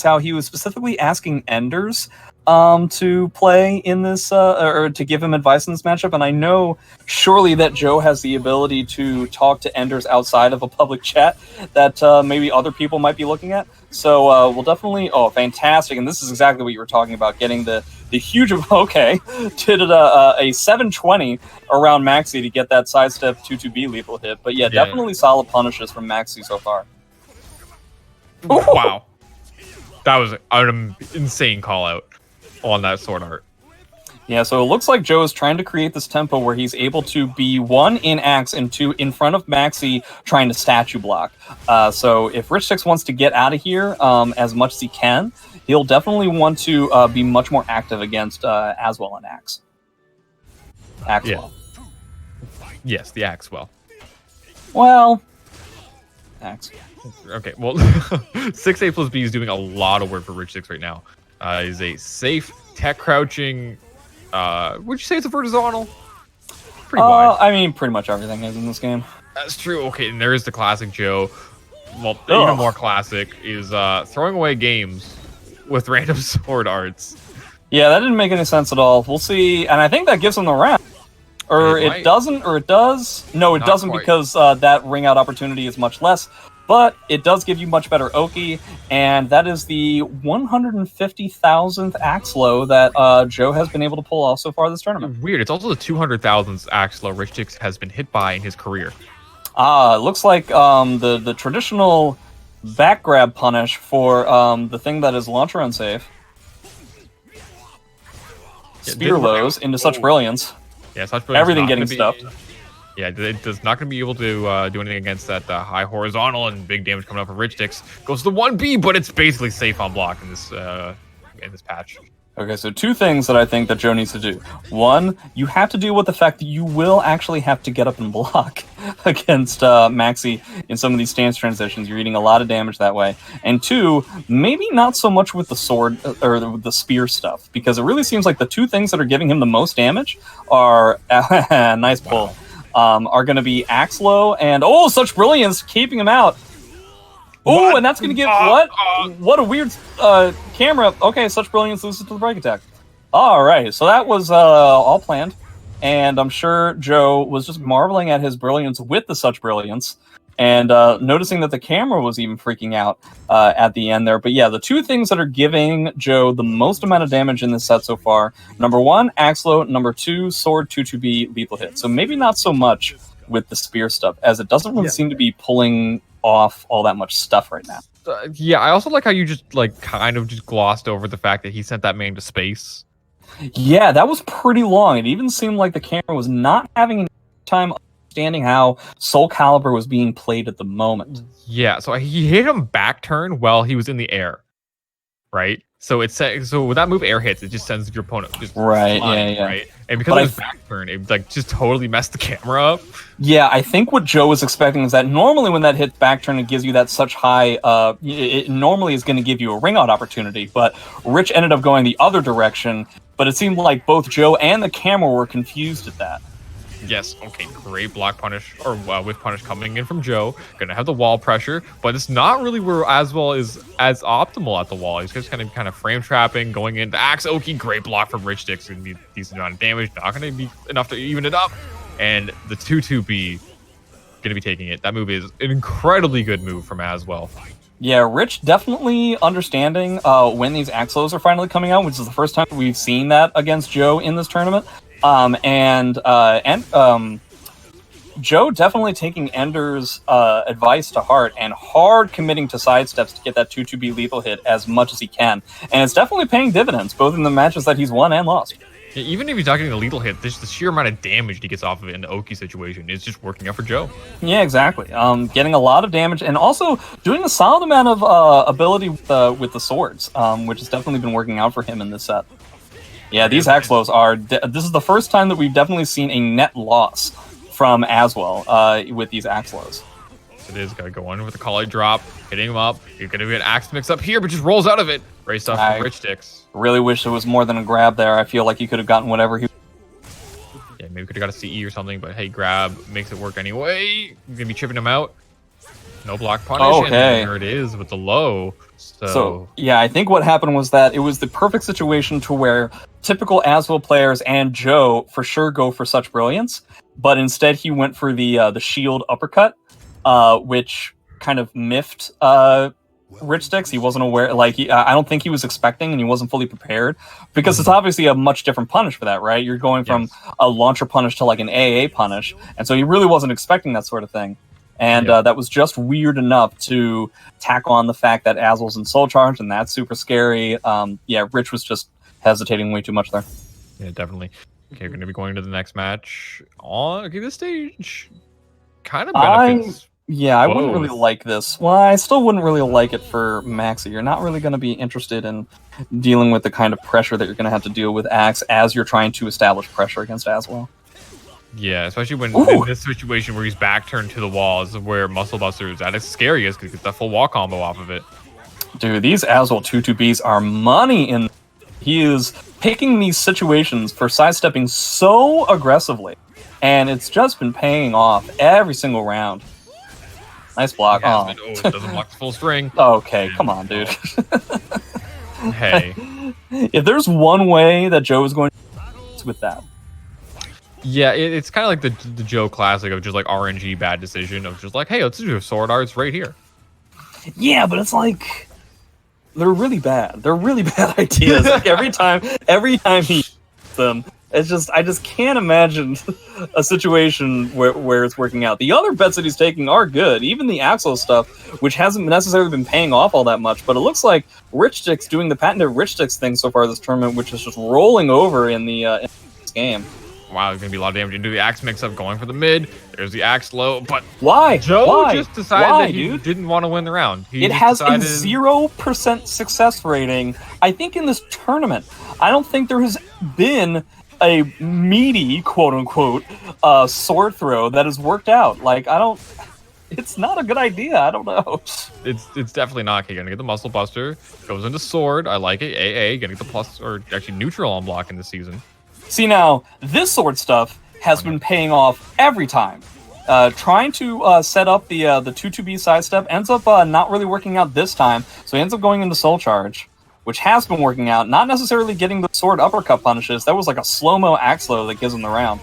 how he was specifically asking Enders to play in this, or to give him advice in this matchup. And I know surely that Joe has the ability to talk to Enders outside of a public chat that maybe other people might be looking at. So we'll definitely, fantastic. And this is exactly what you were talking about, getting the huge, did a 720 around Maxi to get that sidestep 2-2B lethal hit. But yeah, definitely solid punishes from Maxi so far. Wow. That was an insane call out on that sword art. Yeah, so it looks like Joe is trying to create this tempo where he's able to be 1 in axe and 2 in front of Maxi trying to statue block. So if RichSticks wants to get out of here as much as he can, he'll definitely want to be much more active against Azwel and Axe. Axwell. Yeah. Yes, the Axwell. Well, Axe. Okay, well, 6A plus B is doing a lot of work for RichSticks right now. Is a safe tech crouching. Would you say it's a vertical? Pretty wide. I mean, pretty much everything is in this game. That's true. Okay, and there is the classic Joe. Well, even more classic is throwing away games with random sword arts. Yeah, that didn't make any sense at all. We'll see, and I think that gives him the round. Or it doesn't, or it does. No, it doesn't quite. Because that ring out opportunity is much less. But it does give you much better Oki, and that is the 150,000th axe low that Joe has been able to pull off so far this tournament. Weird. It's also the 200,000th axe low RichSticks has been hit by in his career. It looks like the traditional back grab punish for the thing that is launcher unsafe. Spear lows into such brilliance. Yeah, such brilliance. Everything getting stuffed. Yeah, it does not going to be able to do anything against that high horizontal and big damage coming up from RichSticks. Goes to the 1B, but it's basically safe on block in this patch. Okay, so 2 things that I think that Joe needs to do. 1, you have to deal with the fact that you will actually have to get up and block against Maxi in some of these stance transitions. You're eating a lot of damage that way. And 2, maybe not so much with the sword or the spear stuff, because it really seems like the 2 things that are giving him the most damage are nice pull. Are going to be axe low and such brilliance keeping him out. Oh, and that's going to give what a weird camera. Okay, such brilliance loses to the break attack. All right, so that was all planned, and I'm sure Joe was just marveling at his brilliance with the such brilliance, and noticing that the camera was even freaking out at the end there. But yeah, the 2 things that are giving Joe the most amount of damage in this set so far: number 1, axe low; number 2, sword 2-2B lethal hit. So maybe not so much with the spear stuff, as it doesn't really seem to be pulling off all that much stuff right now. Yeah, I also like how you just kind of just glossed over the fact that he sent that man to space. Yeah, that was pretty long. It even seemed like the camera was not having any time understanding how Soul Calibur was being played at the moment. Yeah, so he hit him back turn while he was in the air, right? So with that move air hits, it just sends your opponent just flying, right? And because of his back turn, it just totally messed the camera up. Yeah, I think what Joe was expecting is that normally when that hits back turn, it gives you that such high. It normally is going to give you a ring out opportunity, but Rich ended up going the other direction. But it seemed like both Joe and the camera were confused at that. Yes, okay, great block punish, or with punish coming in from Joe. Gonna have the wall pressure, but it's not really where Azwel is as optimal at the wall. He's just kind of frame trapping, going into axe Oki. Great block from RichSticks, gonna be a decent amount of damage. Not gonna be enough to even it up. And the 2-2B gonna be taking it. That move is an incredibly good move from Azwel. Yeah, Rich definitely understanding when these Axlos are finally coming out, which is the first time we've seen that against Joe in this tournament. Joe definitely taking Ender's advice to heart and hard committing to sidesteps to get that 2-2B lethal hit as much as he can. And it's definitely paying dividends, both in the matches that he's won and lost. Yeah, even if he's not getting a lethal hit, the sheer amount of damage he gets off of it in the Oki situation is just working out for Joe. Yeah, exactly. Getting a lot of damage and also doing a solid amount of ability with the swords, which has definitely been working out for him in this set. Yeah, these Axlos are... This is the first time that we've definitely seen a net loss from Azwel with these Axlos. It is going to go on with a collie drop, hitting him up. You're going to be an axe mix up here, but just rolls out of it. Great stuff from RichSticks. Really wish it was more than a grab there. I feel like he could have gotten whatever he... Yeah, maybe could have got a CE or something, but hey, grab makes it work anyway. You're going to be chipping him out. No block punish. Okay. And there it is with the low. So yeah, I think what happened was that it was the perfect situation to where typical Azwel players and Joe for sure go for such brilliance, but instead he went for the shield uppercut, which kind of miffed RichSticks. He wasn't aware, like I don't think he was expecting, and he wasn't fully prepared because it's obviously a much different punish for that, right? You're going from a launcher punish to like an AA punish, and so he really wasn't expecting that sort of thing. And that was just weird enough to tack on the fact that Azwel's in Soul Charge, and that's super scary. Yeah, Rich was just hesitating way too much there. Yeah, definitely. Okay, we're going to be going to the next match. Okay, this stage kind of benefits. I wouldn't really like this. Well, I still wouldn't really like it for Maxi. You're not really going to be interested in dealing with the kind of pressure that you're going to have to deal with Axe as you're trying to establish pressure against Azwel. Yeah, especially when in this situation where he's back turned to the walls, is where Muscle Buster is at its scariest because he gets that full wall combo off of it. Dude, these Azwel 2-2-Bs are money in. He is picking these situations for sidestepping so aggressively, and it's just been paying off every single round. Nice block. Oh, it doesn't block the full string. Okay, come on, dude. Hey. If there's one way that Joe is going to it's with that. Yeah, it's kind of like the Joe classic of just like RNG bad decision of just like, hey, let's do sword arts right here. Yeah, but it's like they're really bad. They're really bad ideas. Like every time he uses them, it's just I just can't imagine a situation where it's working out. The other bets that he's taking are good, even the Axel stuff, which hasn't necessarily been paying off all that much. But it looks like RichSticks doing the patented RichSticks thing so far this tournament, which is just rolling over in this game. Wow, there's going to be a lot of damage into the Axe mix-up going for the mid. There's the Axe low, but why? Joe just decided that he didn't want to win the round. It has a 0% success rating, I think, in this tournament. I don't think there has been a meaty, quote-unquote, sword throw that has worked out. Like, it's not a good idea. I don't know. It's definitely not. Okay, gonna get the Muscle Buster. Goes into sword. I like it. AA, gonna get the plus, or actually neutral on block in this season. See, now, this sword stuff has been paying off every time. Trying to set up the 2-2-B sidestep ends up not really working out this time, so he ends up going into Soul Charge, which has been working out, not necessarily getting the sword uppercut punishes. That was like a slow-mo axe low that gives him the round.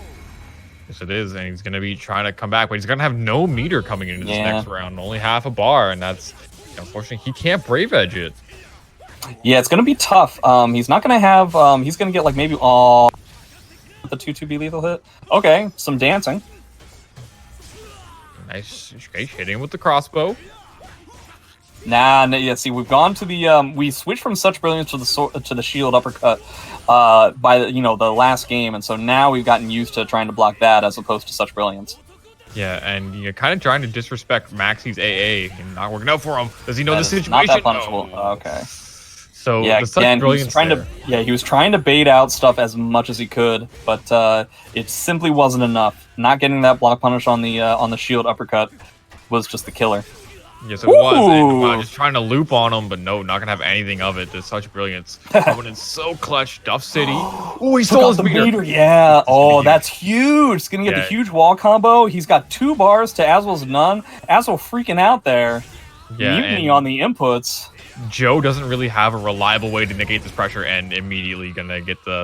Yes, it is, and he's going to be trying to come back, but he's going to have no meter coming into this next round, only half a bar, and that's, unfortunately, he can't Brave Edge it. Yeah, it's going to be tough. He's not going to have, he's going to get like maybe all the 2-2-B lethal hit. Okay, some dancing. Nice, hitting him with the crossbow. Yeah, see, we've gone to the, we switched from Such Brilliance to the shield uppercut by the, the last game, and so now we've gotten used to trying to block that as opposed to Such Brilliance. Yeah, and you're kind of trying to disrespect Maxi's AA and not working out for him. Does he know the situation? Not that punishable. Oh. Okay. So yeah, again, he was trying to bait out stuff as much as he could, but it simply wasn't enough. Not getting that block punish on the shield uppercut was just the killer. Yes, it was. And, just trying to loop on him, but no, not gonna have anything of it. There's such brilliance coming in so clutch. Duff City. Oh, he stole his meter. Yeah. Oh, that's huge. He's gonna get the huge wall combo. He's got 2 bars to Azwel's none. Azwel freaking out there. Yeah, mutiny on the inputs. Joe doesn't really have a reliable way to negate this pressure, and immediately gonna get the